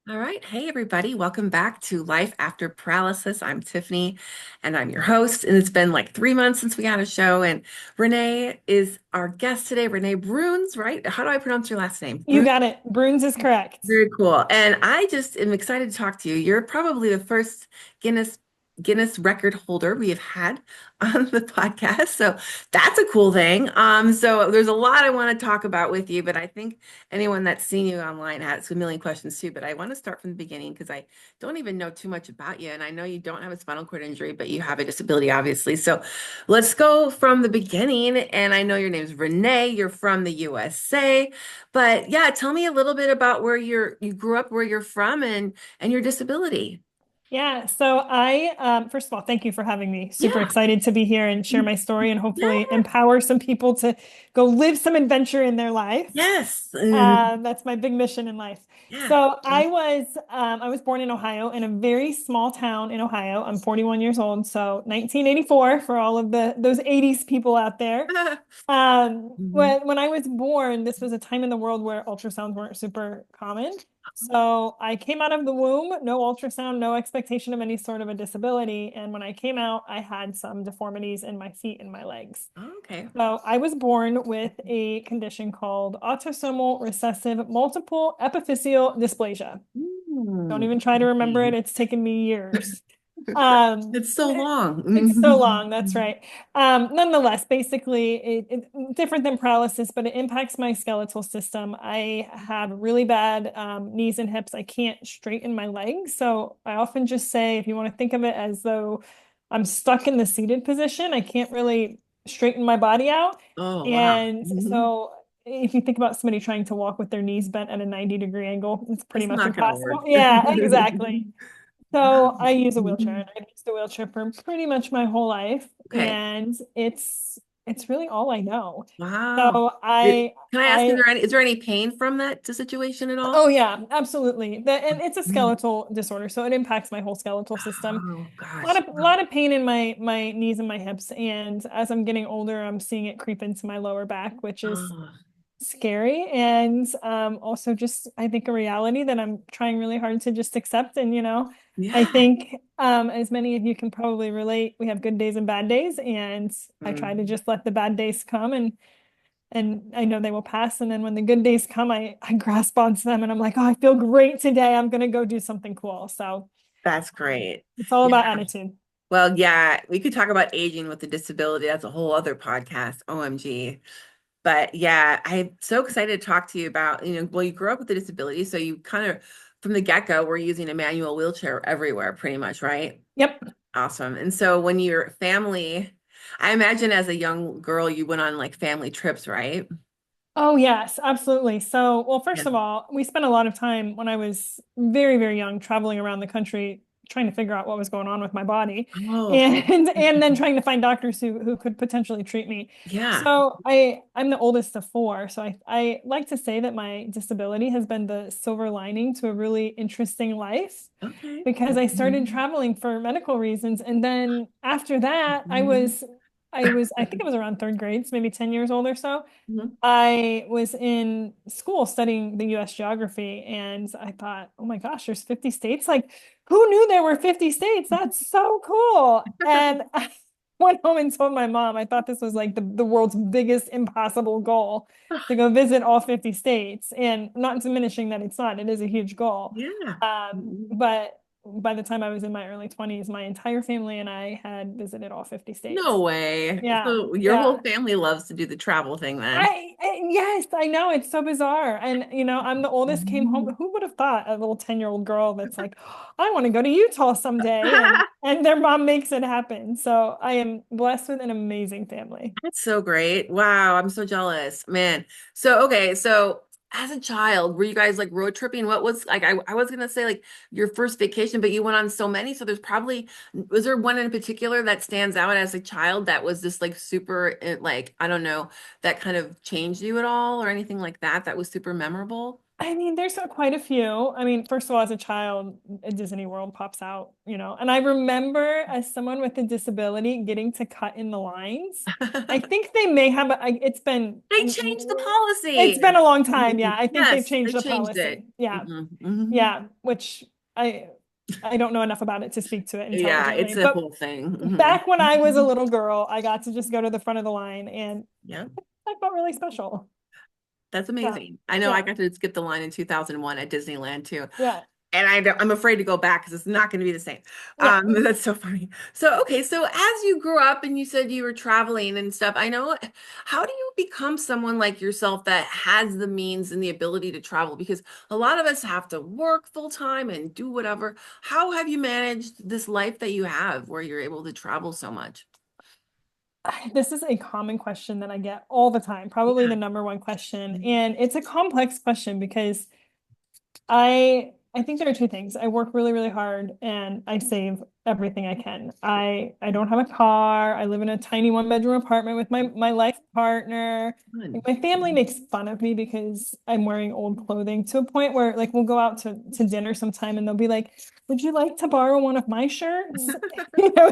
All right. Hey, everybody. Welcome back to Life After Paralysis. I'm Tiffany and I'm your host. And it's been like 3 months since we had a show. And Renee is our guest today. Renee Bruns, right? How do I pronounce your last name? You got it. Bruins is correct. Very cool. And I just am excited to talk to you. You're probably the first Guinness Guinness record holder we have had on the podcast. So that's a cool thing. So there's a lot I want to talk about with you, but I think anyone that's seen you online has a million questions too. But I want to start from the beginning because I don't even know too much about you. And I know you don't have a spinal cord injury, but you have a disability, obviously. So let's go from the beginning. And I know your name's Renee. You're from the USA. But yeah, tell me a little bit about where you grew up, where you're from, and your disability. Yeah, so first of all, thank you for having me. Super Yeah. excited to be here and share my story and hopefully Yeah. empower some people to go live some adventure in their life. Yes. That's my big mission in life. Yeah. So I was born in Ohio in a very small town in Ohio. I'm 41 years old, so 1984 for all of those 80s people out there. Mhm. When I was born, this was a time in the world where ultrasounds weren't super common. So I came out of the womb, no ultrasound, no expectation of any sort of a disability. And when I came out, I had some deformities in my feet and my legs. Okay. So I was born with a condition called autosomal recessive multiple epiphyseal dysplasia. Don't even try to remember it. Okay. It's taken me years. Um, It's so it's so long. long, that's right. Nonetheless, basically, different than paralysis, but it impacts my skeletal system. I have really bad knees and hips. I can't straighten my legs. So I often just say, if you want to think of it as though I'm stuck in the seated position, I can't really straighten my body out. Oh, wow. And so if you think about somebody trying to walk with their knees bent at a 90-degree angle, it's pretty That's much not gonna work. impossible. Yeah, exactly. So Wow. I use a wheelchair Mhm. and I've used a wheelchair for pretty much my whole life. Okay. And it's really all I know. Wow. So Can I ask, I is there any pain from that situation at all? oh yeah, absolutely. And it's a skeletal disorder, so it impacts my whole skeletal system. Oh A lot gosh. of lot of pain in my knees and my hips. And as I'm getting older, I'm seeing it creep into my lower back, which is Oh, scary and also just I think a reality that I'm trying really hard to just accept. And I yeah. think as many of you can probably relate, we have good days and bad days, and I try to Mm. just let the bad days come, and I know they will pass. And then when the good days come, I grasp onto them and I'm like, oh, I feel great today. I'm gonna go do something cool. So That's great. it's all Yeah. about attitude. Well, yeah, we could talk about aging with a disability. That's a whole other podcast. OMG. But yeah, I'm so excited to talk to you about, well, you grew up with a disability, so you kind of from the get-go were using a manual wheelchair everywhere, pretty much, right? Yep. Awesome. And so when your family, I imagine as a young girl, you went on like family trips, right? Oh, yes, absolutely. So, well, Yeah. first of all, we spent a lot of time when I was very, very young traveling around the country trying to figure out what was going on with my body Oh, okay. and then trying to find doctors who could potentially treat me. Yeah. So I'm the oldest of four. So I like to say that my disability has been the silver lining to a really interesting life Okay. because I started traveling for medical reasons. And then after that, I think I was around third grade, so maybe 10 years old or so. Mhm. I was in school studying the US geography, and I thought, oh my gosh, there's 50 states. Like, who knew there were 50 states? That's so cool. And I went home and told my mom, I thought this was like the world's biggest impossible goal to go visit all 50 states. And not diminishing that it's not, it is a huge goal. Yeah. But by the time I was in my early 20s, my entire family and I had visited all 50 No states. way. Yeah, So your yeah. whole family loves to do the travel thing then. Yes, I know it's so bizarre. And I'm the oldest, came home. Mhm. Who would have thought a little 10-year-old girl that's like, I want to go to Utah someday, and their mom makes it happen. So I am blessed with an amazing family. That's so great. Wow, I'm so jealous, man. So, okay, so as a child, were you guys like road tripping? What was like, I was gonna say like your first vacation, but you went on so many. So there's probably, was there one in particular that stands out as a child that was just like super, like, I don't know, that kind of changed you at all or anything like that that was super memorable? I mean, there's quite a few. I mean, first of all, as a child, a Disney World pops out, and I remember as someone with a disability getting to cut in the lines. I think they may have, They changed the policy. it's been a long time. Yeah, I think they've Yes, they changed the changed it. policy. Yeah, Hmm. yeah, which I I don't know enough about it to speak to it Yeah, it's intelligently. a But whole thing. back when I was a little girl, I got to just go to the front of the line, and Yeah. I felt really special. That's Yeah, amazing. I know I yeah, got to skip the line in 2001 at Disneyland too. yeah, And I'm afraid to go back because it's not going to be the same. yeah. That's so funny. So, okay, so as you grew up and you said you were traveling and stuff, I know, how do you become someone like yourself that has the means and the ability to travel? Because a lot of us have to work full time and do whatever. How have you managed this life that you have where you're able to travel so much? This is a common question that I get all the time, probably Yeah. the number one question. Mhm. And it's a complex question because I think there are two things. I work really, really hard and I save everything I can. I don't have a car. I live in a tiny one-bedroom apartment with my life partner. Good. Like, my family makes fun of me because I'm wearing old clothing to a point where, like, we'll go out to dinner sometime and they'll be like, "Would you like to borrow one of my shirts?"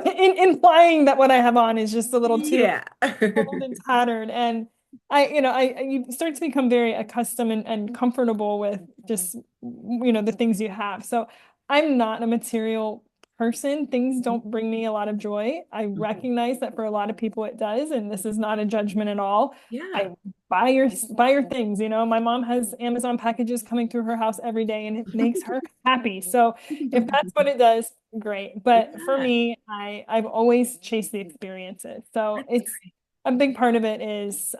Implying that what I have on is just a little too Yeah. old and tattered. And you start to become very accustomed and comfortable with just, the things you have. So I'm not a material person. Things don't bring me a lot of joy. I recognize that for a lot of people it does, and this is not a judgment at all. Yeah. I buy your things. My mom has Amazon packages coming through her house every day, and it makes her happy. So if that's what it does, great. But for Yeah. me, I've always chased the experiences. So That's it's great. a big part of it is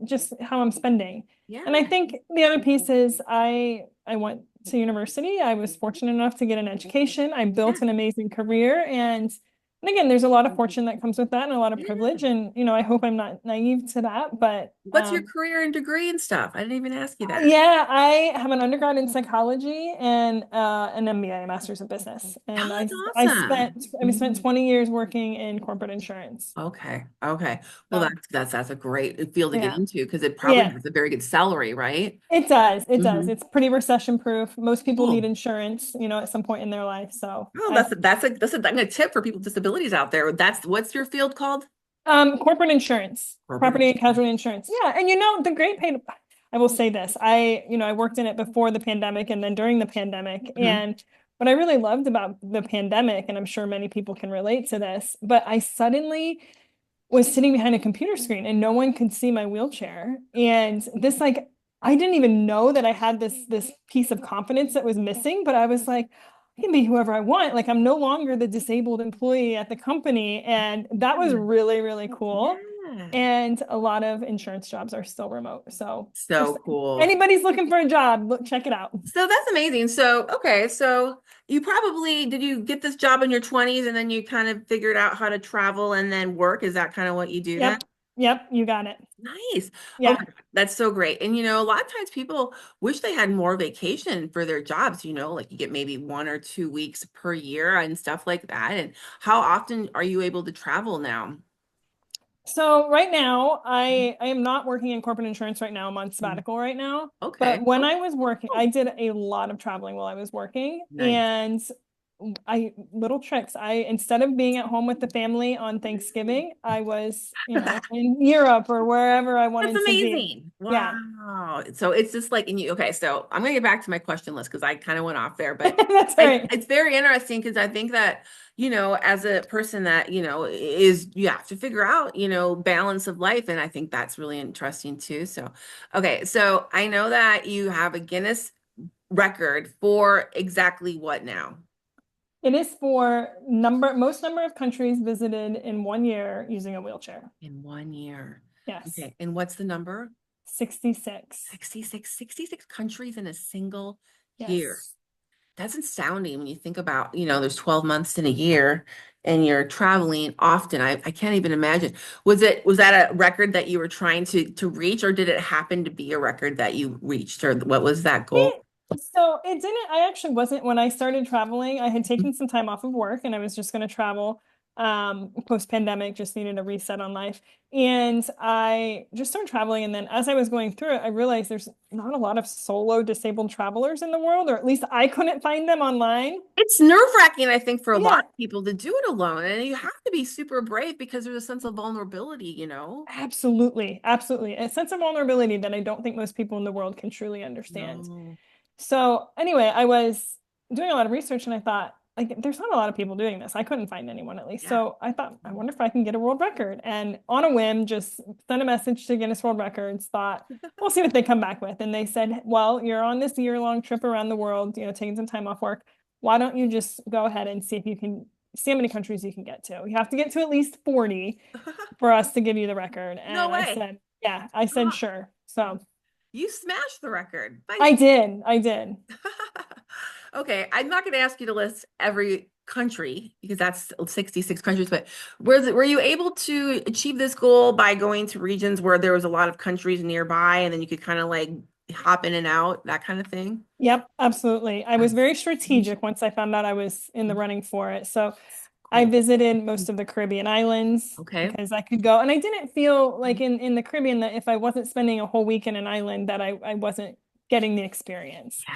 just how I'm spending. And I Yeah. think the other piece is I went to university. I was fortunate enough to get an education. I Yeah. built an amazing career, and again, there's a lot of fortune that comes with that and a lot of Yeah. privilege. And I hope I'm not naive to that, but What's your career and degree and stuff? I didn't even ask you that. yeah, I have an undergrad in psychology and an MBA, Master's of Business. And Oh, I that's I awesome. spent I spent 20 years working in corporate insurance. Okay. Okay. Well, So that's a great field to get yeah. into because it probably Yeah. has a very good salary, right? It does. It does. Hmm. It's pretty recession proof. Most people need Cool. insurance, at some point in their life. So Oh, I that's a tip for people with disabilities out there. That's what's your field called? corporate insurance, Corporate property and insurance. casualty insurance. Yeah, and the great paid. I will say this. I worked in it before the pandemic and then during the pandemic. Hmm. And what I really loved about the pandemic, and I'm sure many people can relate to this, but I suddenly was sitting behind a computer screen and no one could see my wheelchair. And this, like, I didn't even know that I had this piece of confidence that was missing, but I was like, I can be whoever I want. Like, I'm no longer the disabled employee at the company. And that was really, really cool. Yeah. And a lot of insurance jobs are still remote. So just So cool. anybody's looking for a job, look, check it out. So that's amazing. So, okay, so you probably did you get this job in your 20s and then you kind of figured out how to travel and then work? Is that kind of what you do then? Yep. Yep. You got it. Nice. Oh Yeah. my God, that's so great. And a lot of times people wish they had more vacation for their jobs, like you get maybe 1 or 2 weeks per year and stuff like that. And how often are you able to travel now? So right now, I am not working in corporate insurance right now. I'm on Mhm. sabbatical right now. Okay. But when Oh, I was working, I cool. did a lot of traveling while I was working. Nice. And I little tricks. I instead of being at home with the family on Thanksgiving, I was, in Europe or wherever I That's wanted to be. amazing. Yeah. Wow. So it's just like, okay, so I'm gonna get back to my question list because I kind of went off there, but That's all right. it's very interesting because I think that, as a person that, is you have to figure out, balance of life. And I think that's really interesting too. So, okay, so I know that you have a Guinness record for exactly what now? It is for most number of countries visited in 1 year using a wheelchair. In 1 year. Yes. Okay, and what's the number? 66. 66 countries in a single year. Yes. That's astounding when you think about, there's 12 months in a year and you're traveling often. I can't even imagine. Was that a record that you were trying to reach, or did it happen to be a record that you reached, or what was that goal? It, so it didn't, I actually wasn't, when I started traveling, I had taken some time off of work and I was just going to travel. post-pandemic, just needed a reset on life. And I just started traveling. And then as I was going through it, I realized there's not a lot of solo disabled travelers in the world, or at least I couldn't find them online. It's nerve-wracking, I think, for a lot Yeah, of people to do it alone. And you have to be super brave because there's a sense of vulnerability, you know? absolutely. Absolutely. A sense of vulnerability that I don't think most people in the world can truly understand. No. So anyway, I was doing a lot of research and I thought, like, there's not a lot of people doing this. I couldn't find anyone at least. Yeah. So I thought, I wonder if I can get a world record. And on a whim, just sent a message to Guinness World Records, thought, we'll see what they come back with. And they said, well, you're on this year-long trip around the world, taking some time off work. Why don't you just go ahead and see if you can see how many countries you can get to? You have to get to at least 40 for us to give you the record. No And I way. said, yeah, I said, Ah, sure. So you smashed the record. I Nice. did. I did. Okay, I'm not going to ask you to list every country because that's 66 countries, but were you able to achieve this goal by going to regions where there was a lot of countries nearby and then you could kind of like hop in and out, that kind of thing? Yep, absolutely. I was That's very strategic once I found out I was in the running for it. So I cool. visited most of the Caribbean islands Okay. because I could go, and I didn't feel like in the Caribbean that if I wasn't spending a whole week in an island that I wasn't getting the experience. Yeah.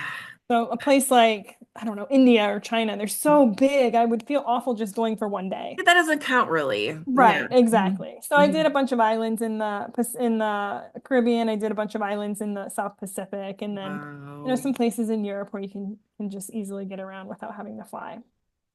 So a place like, I don't know, India or China, they're so big, I would feel awful just going for one day. That doesn't count really. Yeah. Right, Mhm. exactly. So I did Mhm. a bunch of islands in the Caribbean. I did a bunch of islands in the South Pacific, and then Wow. some places in Europe where you can just easily get around without having to fly.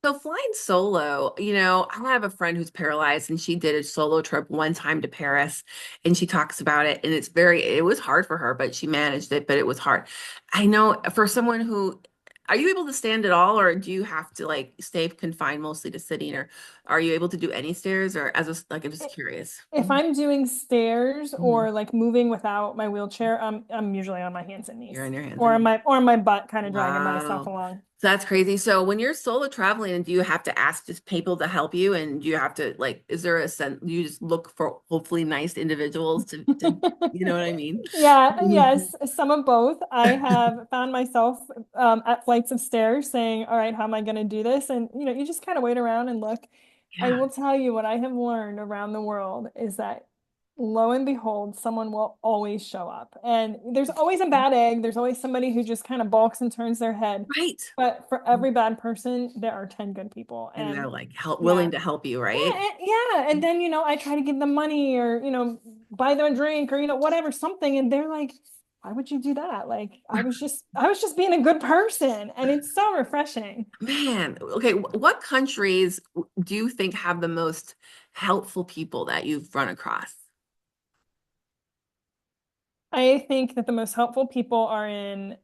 So flying solo, I have a friend who's paralyzed and she did a solo trip one time to Paris and she talks about it and it was hard for her, but she managed it, but it was hard. I know for someone who, are you able to stand at all or do you have to like stay confined mostly to sitting or are you able to do any stairs or like, I'm just curious. If I'm doing stairs Mhm. or like moving without my wheelchair, I'm usually on my hands and You're knees on your hands or on and my butt, kind of dragging myself wow. along. So that's crazy. So when you're solo traveling, do you have to ask just people to help you? And do you have to like, is there a sense you just look for hopefully nice individuals to you know what I mean? Yeah, yes, some of both. I have found myself at flights of stairs saying, all right, how am I going to do this? And you just kind of wait around and look. I Yeah, will tell you what I have learned around the world is that lo and behold, someone will always show up. And there's always a bad egg. There's always somebody who just kind of balks and turns their head. right. But for every bad person, there are 10 good people. And And they're like willing yeah. to help you, Yeah, right? yeah. And then, I try to give them money or, buy them a drink or, whatever, something. And they're like, why would you do that? Like, I was just being a good person. And it's so refreshing. Man, okay, what countries do you think have the most helpful people that you've run across? I think that the most helpful people are in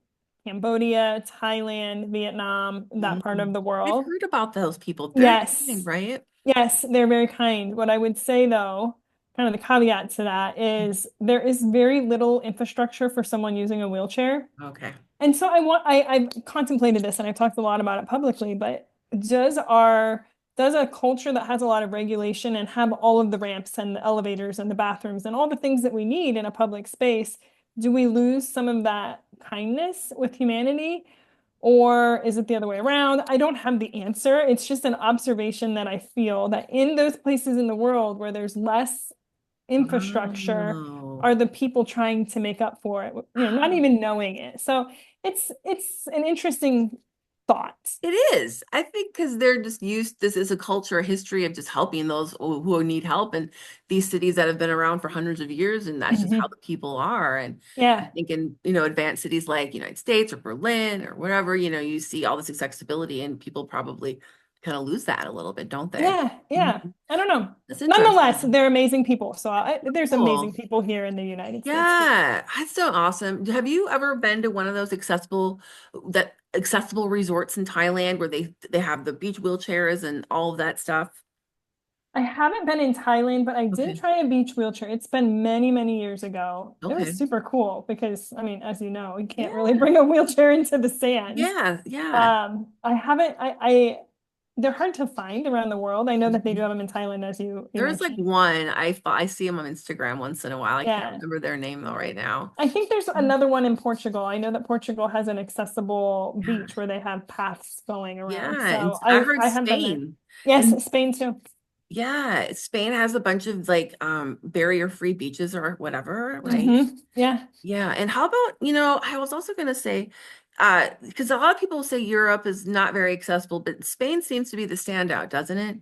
Cambodia, Thailand, Vietnam, that part Mhm. of the I've world. heard about those people. Very kind, Yes. right? Yes, they're very kind. What I would say though, kind of the caveat to that is there is very little infrastructure for someone using a wheelchair. Okay. And so I've contemplated this and I've talked a lot about it publicly, but does a culture that has a lot of regulation and have all of the ramps and the elevators and the bathrooms and all the things that we need in a public space, do we lose some of that kindness with humanity? Or is it the other way around? I don't have the answer. It's just an observation that I feel that in those places in the world where there's less infrastructure Oh. are the people trying to make up for it, not even knowing it. So it's an interesting thought. It is. I think because they're just used, this is a culture, a history of just helping those who need help. And these cities that have been around for hundreds of years, and that's just how Mhm. the people are. And I Yeah. think in, advanced cities like United States or Berlin or whatever, you see all this accessibility and people probably kind of lose that a little bit, don't they? Yeah. Yeah. Mhm. I don't know. That's Nonetheless, interesting. they're amazing people. So there's amazing Cool. people here in the United States too. Yeah, that's so awesome. Have you ever been to one of those accessible resorts in Thailand where they have the beach wheelchairs and all of that stuff? I haven't been in Thailand, but I did Okay. try a beach wheelchair. It's been many, many years ago. It was Okay. super cool because, I mean, as you know, you can't really Yeah. bring a wheelchair into the sands. Yeah. Yeah. I haven't, they're hard to find around the world. I know that they do Mhm. have them in Thailand, as you There is like mentioned. one I see them on Instagram once in a while. I can't Yeah. remember their name though right now. I think there's Mhm. another one in Portugal. I know that Portugal has an accessible Yeah. beach where they have paths going around. Yeah. And So I I heard I have been there. Spain. Yes, And Spain too. Yeah, Spain has a bunch of like barrier-free beaches or whatever, right? Yeah. Yeah, and how about, I was also going to say, because a lot of people say Europe is not very accessible, but Spain seems to be the standout, doesn't it?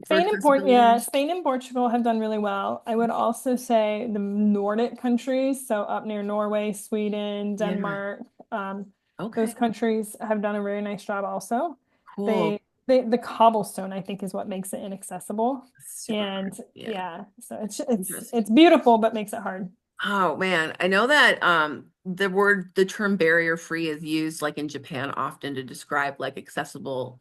For Yeah, accessibility. Spain and Portugal have done really well. I would also say the Nordic countries, so up near Norway, Sweden, Yeah. Denmark, those Okay. countries have done a very nice job also. Cool. The cobblestone, I think, is what makes it inaccessible. Super And hard. Yeah. yeah, so Interesting. it's beautiful, but makes it hard. Oh man, I know that the term barrier free is used like in Japan often to describe like accessible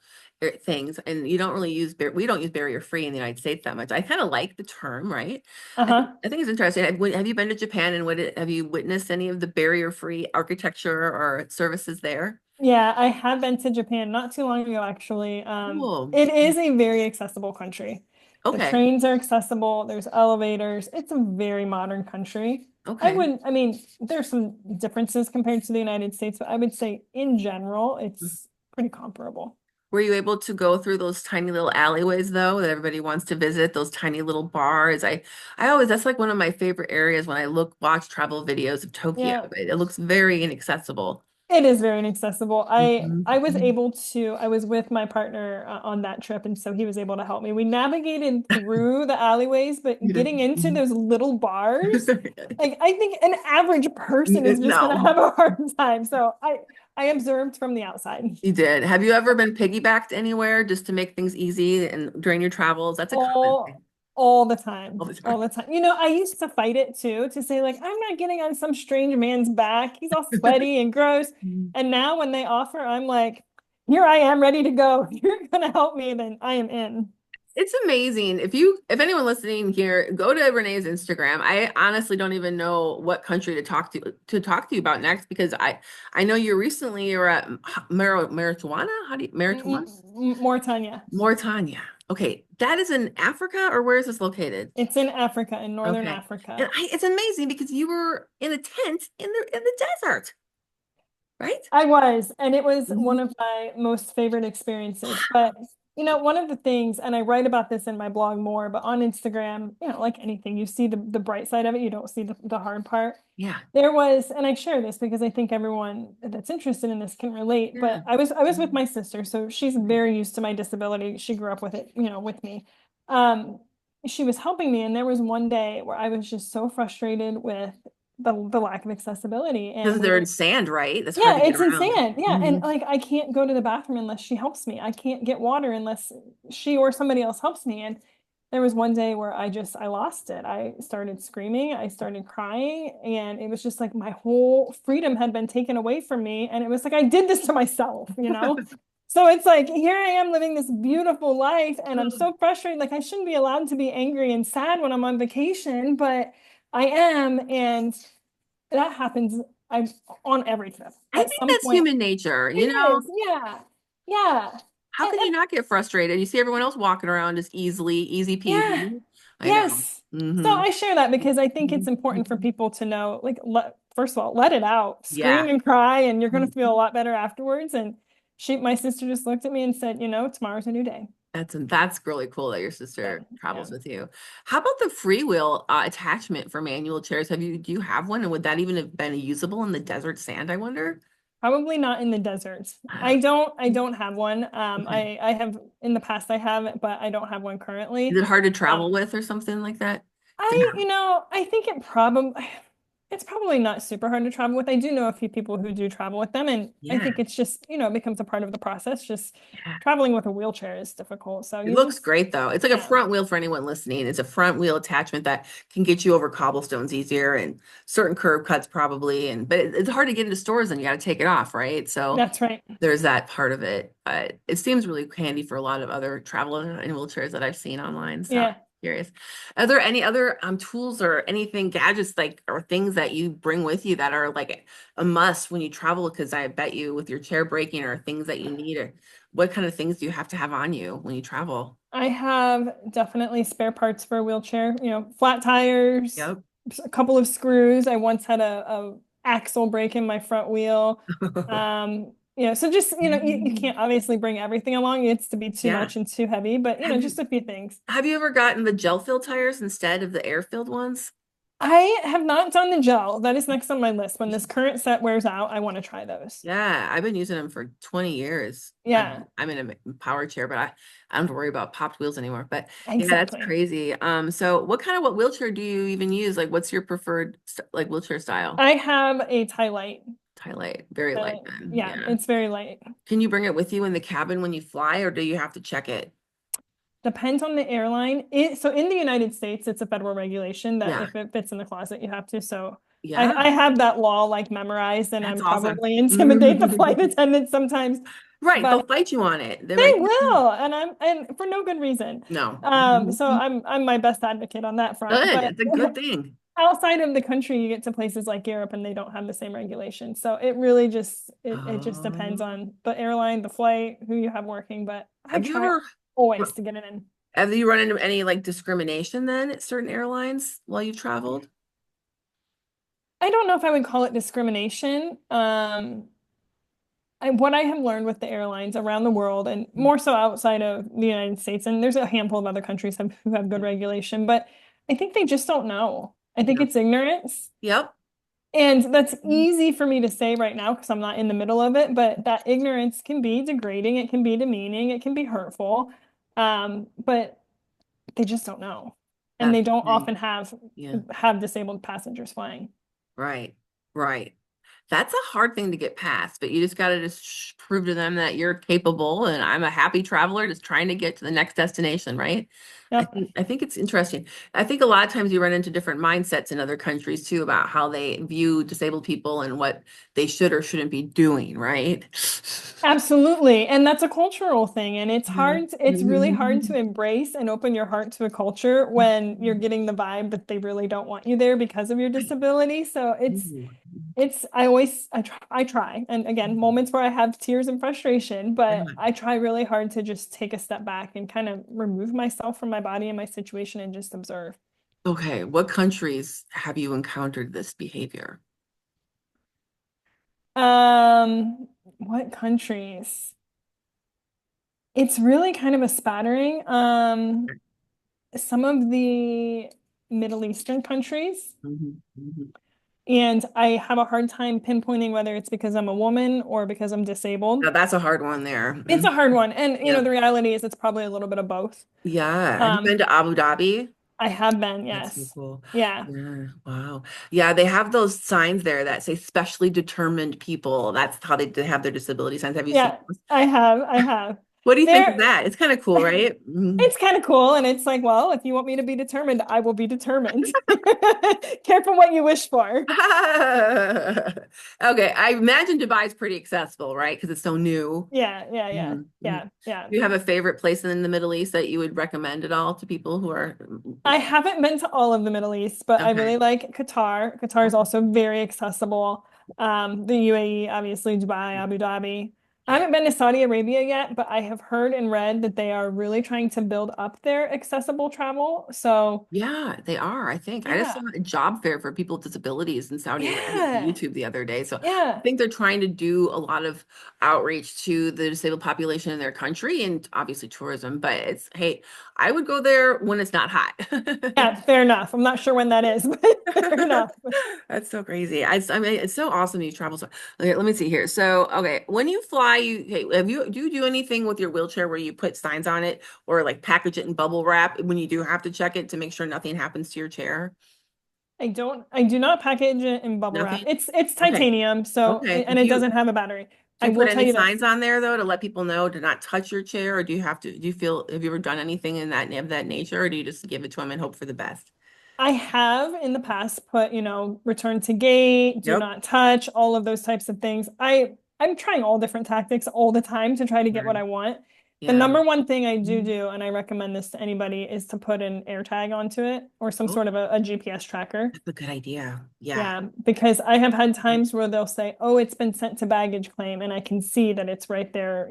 things, and you don't really use we don't use barrier free in the United States that much. I kind of like the term, right? Uh-huh. I think it's interesting. Have you been to Japan, and have you witnessed any of the barrier free architecture or services there? Yeah, I have been to Japan not too long ago, actually. Cool. It is a very accessible country. The Okay. trains are accessible, there's elevators. It's a very modern country. Okay. I mean, there's some differences compared to the United States, but I would say in general, it's pretty comparable. Were you able to go through those tiny little alleyways though that everybody wants to visit, those tiny little bars? I always that's like one of my favorite areas when I watch travel videos of Tokyo. Yeah, It looks very inaccessible. it is very inaccessible. I was Mhm. able to, I was with my partner on that trip, and so he was able to help me. We navigated through the alleyways, but You getting did. into Mhm. those little bars, like I think an average person is just gonna No, have a hard time. So I observed from the outside. you did. Have you ever been piggybacked anywhere just to make things easy and during your travels? That's a common all thing all the all time, the all time. the time. I used to fight it too, to say like I'm not getting on some strange man's back. He's all sweaty and gross. And now when they offer, I'm like, here I am ready to go. If you're gonna help me, then I am in. It's amazing. If anyone listening here, go to Renee's Instagram. I honestly don't even know what country to talk to you about next because I know you were at Marijuana. How do you Marijuana? More Tanya. Mauritania. Okay, that is in Africa or where is this located? It's in Africa, in northern Okay, and Africa. it's amazing because you were in a tent in the desert, right? I was, and it was one Mhm. of my most favorite experiences. But one of the things, and I write about this in my blog more, but on Instagram, like anything, you see the bright side of it, you don't see the hard part. Yeah, There was, and I share this because I think everyone that's interested in this can relate, yeah. but I was with Mhm. my sister, so she's Okay. very used to my disability. She grew up with it, with me. Um, she was helping me, and there was one day where I was just so frustrated with the lack of accessibility, and Because we they're in were sand, right? That's hard yeah, to get it's around. insane. Yeah. And Hmm. like I can't go to the bathroom unless she helps me. I can't get water unless she or somebody else helps me. And there was one day where I lost it. I started screaming, I started crying, and it was just like my whole freedom had been taken away from me. And it was like I did this to myself. So it's like here I am living this beautiful life, and I'm so frustrated. Like I shouldn't be allowed to be angry and sad when I'm on vacation, but I am. And that happens I'm on every trip. I At think some that's point, human nature. it is. Yeah. Yeah. How can you And not get frustrated? You see everyone else walking around just easy yeah. peasy. I know. Yes. So Hmm. I share that because I think it's important for people to know, like, first of all, let it out, scream Yeah. and cry, and you're going to feel a lot better afterwards. And my sister just looked at me and said, tomorrow's a new day. That's really cool that your Yeah. sister Yeah. travels with you. How about the freewheel attachment for manual chairs? Do you have one? And would that even have been usable in the desert sand, I wonder? Probably not in the desert. I don't have one. Okay. I have in the past I have it, but I don't have one Is currently. it hard to Um, travel with or something like that? I think it's probably not super hard to travel with. I do know a few people who do travel with them, and I Yeah. think it's just, it becomes a part of the process. Just Yeah. traveling with a wheelchair is difficult. So It you looks just, great though. It's like a yeah, front wheel for anyone listening. It's a front wheel attachment that can get you over cobblestones easier and certain curb cuts probably. But it's hard to get into stores and you got to take it off, right? So that's right. there's that part of it. But it seems really handy for a lot of other travelers in wheelchairs that I've seen online. So I'm Yeah. curious. Are there any other tools or anything, gadgets like or things that you bring with you that are like a must when you travel? Because I bet you with your chair breaking or things that you need, or what kind of things do you have to have on you when you travel? I have definitely spare parts for a wheelchair, flat tires, Yep. a couple of screws. I once had a axle break in my front wheel. Yeah, so just, you can't obviously bring everything along. It's to be too Yeah. much and too heavy, but Have just you a few things. have you ever gotten the gel-filled tires instead of the air-filled ones? I have not done the gel. That is next on my list. When this current set wears out, I want to try those. Yeah, I've been using them for 20 years. Yeah, I'm in a power chair, but I don't have to worry about popped wheels anymore. But yeah, that's exactly. crazy. So what wheelchair do you even use? Like, what's your preferred like wheelchair style? I have a tie light. Tie light, very light then. Yeah, Yeah. it's very light. Can you bring it with you in the cabin when you fly, or do you have to check it? Depends on the airline. So in the United States, it's a federal regulation that Yeah. if it fits in the closet, you have to. So Yeah, I have that law like memorized, and that's I'm awesome. probably intimidate the flight attendants sometimes, Right, but they'll fight you on it. They're they like, will, and for no good reason. no. So I'm my best advocate on that front. Good. But It's a good thing. outside of the country, you get to places like Europe, and they don't have the same regulations. So it really it just depends Um, on the airline, the flight, who you have working. But I have you try ever always to get it in. have you run into any like discrimination then at certain airlines while you've traveled? I don't know if I would call it discrimination. What I have learned with the airlines around the world, and more so outside of the United States, and there's a handful of other countries who have good regulation, but I think they just don't know. I think Yeah. it's ignorance. Yep. And that's easy for me to say right now because I'm not in the middle of it, but that ignorance can be degrading, it can be demeaning, it can be hurtful. But they just don't know. And That's they the don't thing. often Yeah. have disabled passengers flying. Right. Right. That's a hard thing to get past, but you just got to prove to them that you're capable and I'm a happy traveler just trying to get to the next destination, right? Yep. I think it's interesting. I think a lot of times you run into different mindsets in other countries too about how they view disabled people and what they should or shouldn't be doing, right? Absolutely. And that's a cultural thing. And Yeah. it's really hard to embrace and open your heart to a culture when you're getting the vibe that they really don't want you there because of your disability. So I try. And again, moments where I have tears and frustration, but Yeah. I try really hard to just take a step back and kind of remove myself from my body and my situation and just observe. Okay, what countries have you encountered this behavior? What countries? It's really kind of a spattering. Some of the Middle Eastern countries. Mhm, mhm. And I have a hard time pinpointing whether it's because I'm a woman or because I'm disabled. Now, that's a hard one there. It's a hard one. And, Yeah. the reality is it's probably a little bit of both. Yeah. Have you been Um, to Abu Dhabi? I have been, That's so yes. cool. Yeah. Yeah. Wow. Yeah, they have those signs there that say specially determined people. That's how they have their disability signs. Have you seen Yeah, those? I have. I have. What do you think of There, that? It's kind of cool, right? Mm. it's kind of cool. And it's like, well, if you want me to be determined, I will be determined. Careful what you wish for. Okay, I imagine Dubai is pretty accessible, right? Because it's so new. Yeah, yeah, yeah, Mhm, mhm. yeah, yeah. Do you have a favorite place in the Middle East that you would recommend at all to people who are I haven't been to all of the Middle East, but I okay? really like Qatar. Qatar is Okay. also very accessible. The UAE, obviously, Dubai, Abu Dhabi. I Yeah. haven't been to Saudi Arabia yet, but I have heard and read that they are really trying to build up their accessible travel. So, Yeah, they are, I think. I just saw yeah, a job fair for people with disabilities in Saudi Arabia on yeah, YouTube the other day. So I yeah. think they're trying to do a lot of outreach to the disabled population in their country and obviously tourism. But it's, hey, I would go there when it's not hot. Yeah, fair enough. I'm not sure when that is, but fair enough. That's so crazy. I mean, it's so awesome you travel so. Okay, let me see here. So, okay, when you fly, okay, do you do anything with your wheelchair where you put signs on it or like package it in bubble wrap when you do have to check it to make sure nothing happens to your chair? I do not package it in bubble wrap. Nothing? It's Okay. titanium, so Okay. and it doesn't have a battery. Do I you put will tell any you this. signs on there though to let people know to not touch your chair, or do you feel, have you ever done anything in that of that nature, or do you just give it to them and hope for the best? I have in the past put, return to gate, do Yep. not touch, all of those types of things. I'm trying all different tactics all the time to try to get what Right. I want. The Yeah. number one thing I do, and I recommend this to anybody, is to put an air tag onto it or some Oh, sort of a GPS tracker. that's a good idea. Yeah. Yeah, because I have had times where they'll say, "Oh, it's been sent to baggage claim," and I can see that it's right there,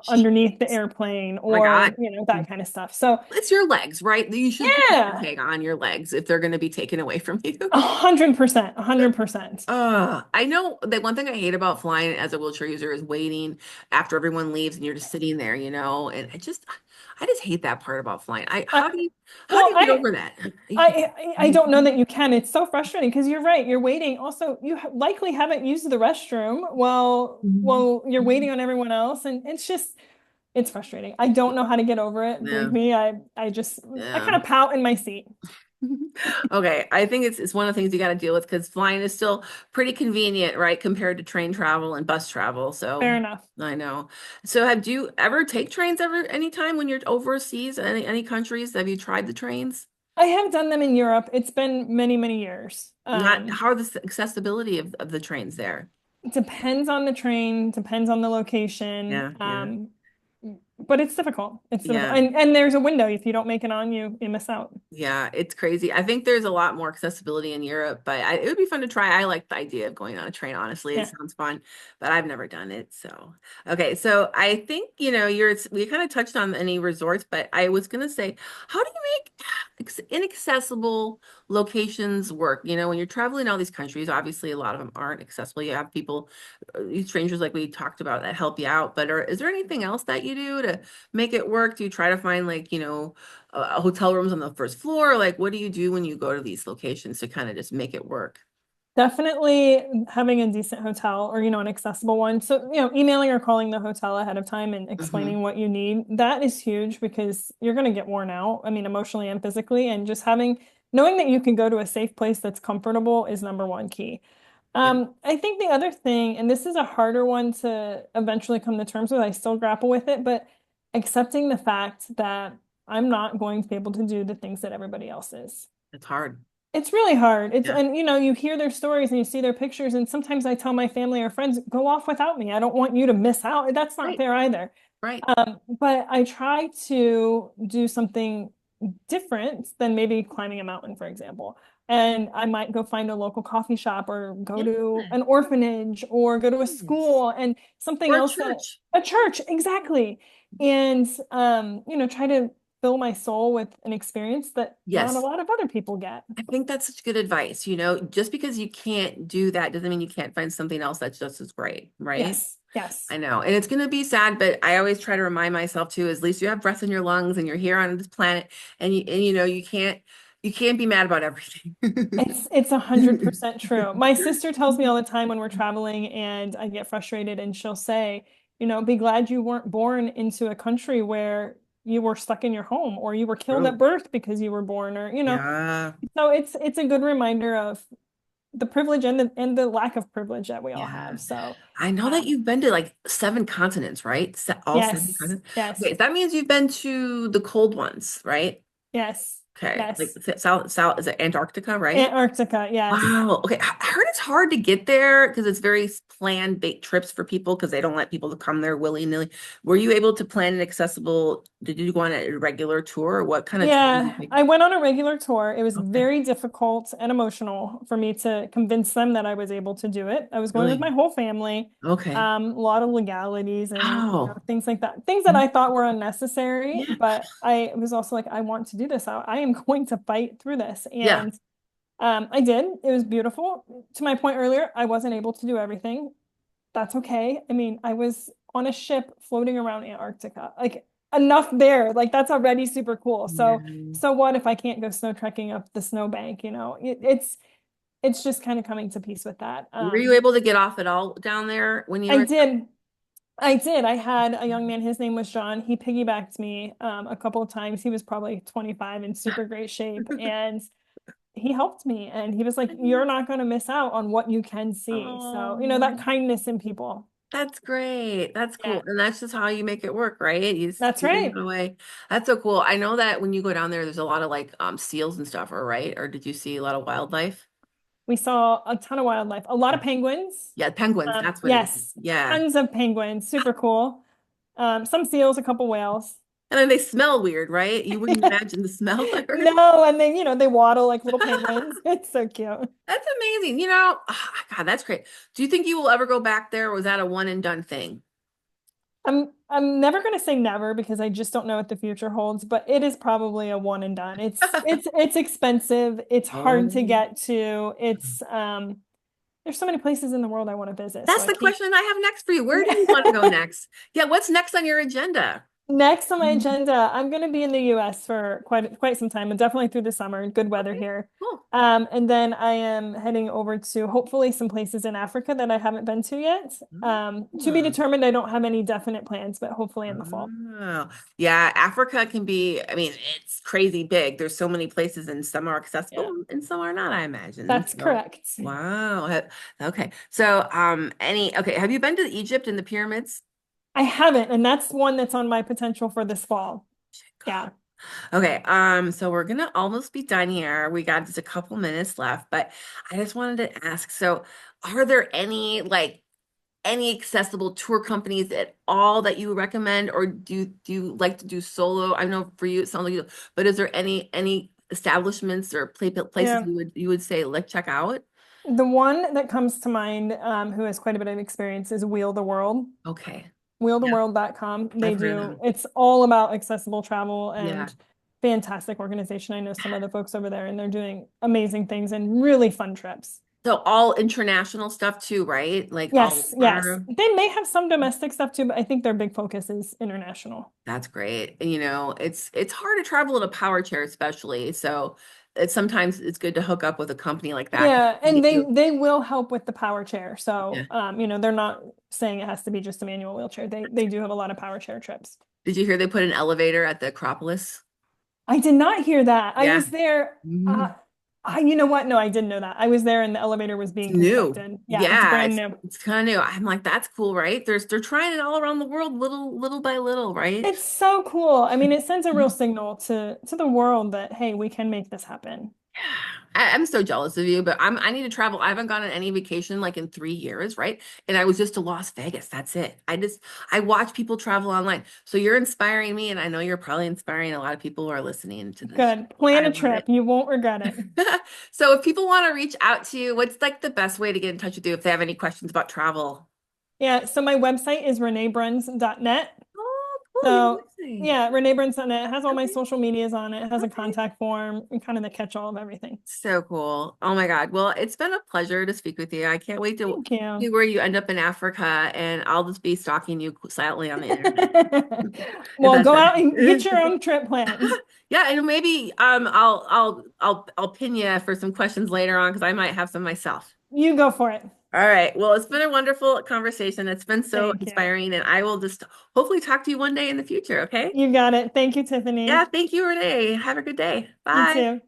underneath the airplane My God. or, that kind of stuff. So It's your legs, right? You should put a yeah, tag on your legs if they're going to be taken away from you. 100%, 100%. I know that one thing I hate about flying as a wheelchair user is waiting after everyone leaves and you're just sitting there, and I just hate that part about flying. Uh, how do well, you get over that? I don't know that you can. It's so frustrating because you're right. You're waiting. Also, you likely haven't used the restroom while you're waiting on everyone else, and it's frustrating. I don't know how to get over it. Believe Yeah, me, I kind yeah. of pout in my seat. Okay, I think it's one of the things you got to deal with because flying is still pretty convenient, right, compared to train travel and bus travel. So Fair enough. I know. So have you ever take trains ever anytime when you're overseas, any countries? Have you tried the trains? I have done them in Europe. It's been many, many years. Not how are the accessibility of the trains there? It depends on the train, depends on the location. Yeah, yeah. But it's difficult. It's difficult. Yeah. And there's a window. If you don't make it on, you miss out. Yeah, it's crazy. I think there's a lot more accessibility in Europe, but it would be fun to try. I like the idea of going on a train, honestly. It Yeah, sounds fun, but I've never done it. So, okay. So I think, we kind of touched on any resorts, but I was going to say, how do you make inaccessible locations work? When you're traveling all these countries, obviously a lot of them aren't accessible. You have people, strangers like we talked about that help you out, but is there anything else that you do to make it work? Do you try to find like, hotel rooms on the first floor? Like, what do you do when you go to these locations to kind of just make it work? definitely having a decent hotel or, an accessible one. So, emailing or calling the hotel ahead of time and Hmm. explaining what you need, that is huge because you're going to get worn out. I mean, emotionally and physically, and just knowing that you can go to a safe place that's comfortable is number one key. Yeah, I think the other thing, and this is a harder one to eventually come to terms with, I still grapple with it, but accepting the fact that I'm not going to be able to do the things that everybody else is. it's hard. It's really hard. Yeah, And you hear their stories and you see their pictures, and sometimes I tell my family or friends, go off without me. I don't want you to miss out. That's not right, fair either. right. But I try to do something different than maybe climbing a mountain, for example. And I might go find a local coffee shop or go Yeah. to an orphanage or go to a Yes. school and something Or a else that church. a church, exactly. And try to fill my soul with an experience that not a Yes. lot of other people get. I think that's such good advice. Just because you can't do that doesn't mean you can't find something else that's just as great, right? Yes, yes. I know. And it's going to be sad, but I always try to remind myself too, at least you have breath in your lungs and you're here on this planet and you can't be mad about everything. It's 100% true. My sister tells me all the time when we're traveling and I get frustrated, and she'll say, be glad you weren't born into a country where you were stuck in your home or you were killed at True. birth because you were born, or Yeah. so it's a good reminder of the privilege and the lack of privilege that we all Yeah. have. So I know that um you've been to like 7 continents, right? All seven yes, continents. yes, Okay, that means you've been to the cold ones, right? yes, Okay, like yes. south, is it Antarctica, right? Antarctica, yes. Wow. Okay. I heard it's hard to get there because it's very planned bait trips for people because they don't let people to come there willy-nilly. Were you able to plan an accessible? Did you go on a regular tour or what kind of tour did you Yeah, take? I went on a regular tour. It was Okay. very difficult and emotional for me to convince them that I was able to do it. I was going with Really? my whole family. Okay. A lot of legalities and Wow. things like that. Things that I thought were unnecessary, Yeah. but I was also like, I want to do this. I am going to fight through this. Yeah. And I did. It was beautiful. To my point earlier, I wasn't able to do everything. That's okay. I mean, I was on a ship floating around Antarctica. Like enough there. Like that's already super cool. So Yeah. so what if I can't go snow trekking up the snowbank, it's just kind of coming to peace with that. Were you able to get off at all down there when you I were? did. I did. I had a young man, his name was John. He piggybacked me a couple of times. He was probably 25 in super great shape. And he helped me. And he was like, you're not going to miss out on what you can see. So, that Oh, kindness in people. that's great. That's Yeah, cool. And that's just how you make it work, right? that's You right. find a way. That's so cool. I know that when you go down there's a lot of like seals and stuff, or right? Or did you see a lot of wildlife? We saw a ton of wildlife, a lot of penguins. Yeah, penguins, that's what it is. Yes, Yeah. tons of penguins, super cool. Some seals, a couple whales. And then they smell weird, right? You wouldn't imagine the smell there. No, and then they waddle like little penguins. It's so cute. That's amazing. God, that's great. Do you think you will ever go back there, or was that a one and done thing? I'm never going to say never because I just don't know what the future holds, but it is probably a one and done. It's expensive. It's hard to Oh, get to. It's there's so many places in the world I want to visit, so that's I the keep question I have next for you. Where do you want to go next? Yeah, what's next on your agenda? Next on my Mhm. agenda, I'm going to be in the US for quite some time, and definitely through the summer. Good weather Okay, here. cool. And then I am heading over to hopefully some places in Africa that I haven't been to yet. To be Oh. determined. I don't have any definite plans, but hopefully in the fall. Oh, yeah, Africa can be, I mean, it's crazy big. There's so many places and some are Yeah, accessible and some are not, I imagine. that's So, correct. wow. Okay. So, okay, have you been to Egypt and the pyramids? I haven't, and that's one that's on my potential for this fall. Yeah. Okay, so we're gonna almost be done here. We got just a couple minutes left, but I just wanted to ask, so are there any accessible tour companies at all that you recommend, or do you like to do solo? I know for you it sounds like you, but is there any establishments or places Yeah. you would say like check out? The one that comes to mind, who has quite a bit of experience, is Wheel the World. Okay. Yeah, Wheeltheworld.com. They I've heard of do, them. it's all about accessible travel Yeah. and fantastic organization. I know some of the folks over there and they're doing amazing things and really fun trips. So all international stuff too, right? Like all Yes, yes. over. They may have some domestic stuff too, but I think their big focus is international. That's great. And, it's hard to travel in a power chair, especially. So it's good to hook up with a company like that. Yeah, They and get they you. they will help with the power chair. Yeah. So, they're not saying it has to be just a manual wheelchair. They do have a lot of power chair trips. Did you hear they put an elevator at the Acropolis? I did not hear that. I Yeah. was there. Mhm. You know what? No, I didn't know that. I was there and the elevator was It's being new. constructed. Yeah, it's Yeah, brand it's new. it's kind of new. I'm like, that's cool, right? They're trying it all around the world, little by little, right? It's so cool. I mean, it sends a real signal to the world that, hey, we can make this happen. I'm so jealous of you, but I need to travel. I haven't gone on any vacation like in 3 years, right? And I was just to Las Vegas. That's it. I watch people travel online. So you're inspiring me, and I know you're probably inspiring a lot of people who are listening to this Good. show. Plan I a love trip. it. You won't regret it. So if people want to reach out to you, what's like the best way to get in touch with you if they have any questions about travel? Yeah, so my website is reneebruns.net. Oh, cool. Your So, website. yeah, reneebruns.net. It has all my Okay. social medias on it. It has a Okay. contact form and kind of the catch-all of everything. So cool. Oh my God. Well, it's been a pleasure to speak with you. I can't wait to Thank you. see where you end up in Africa, and I'll just be stalking you silently on the internet. If Well, that's go out and get it. your own trip plans. Yeah, and maybe I'll pin you for some questions later on because I might have some myself. You go for it. All right. Well, it's been a wonderful conversation. It's been so Thank you. inspiring, and I will just hopefully talk to you one day in the future, okay? You got it. Thank you, Yeah, Tiffany. thank you, Renee. Have a good day. You Bye. too.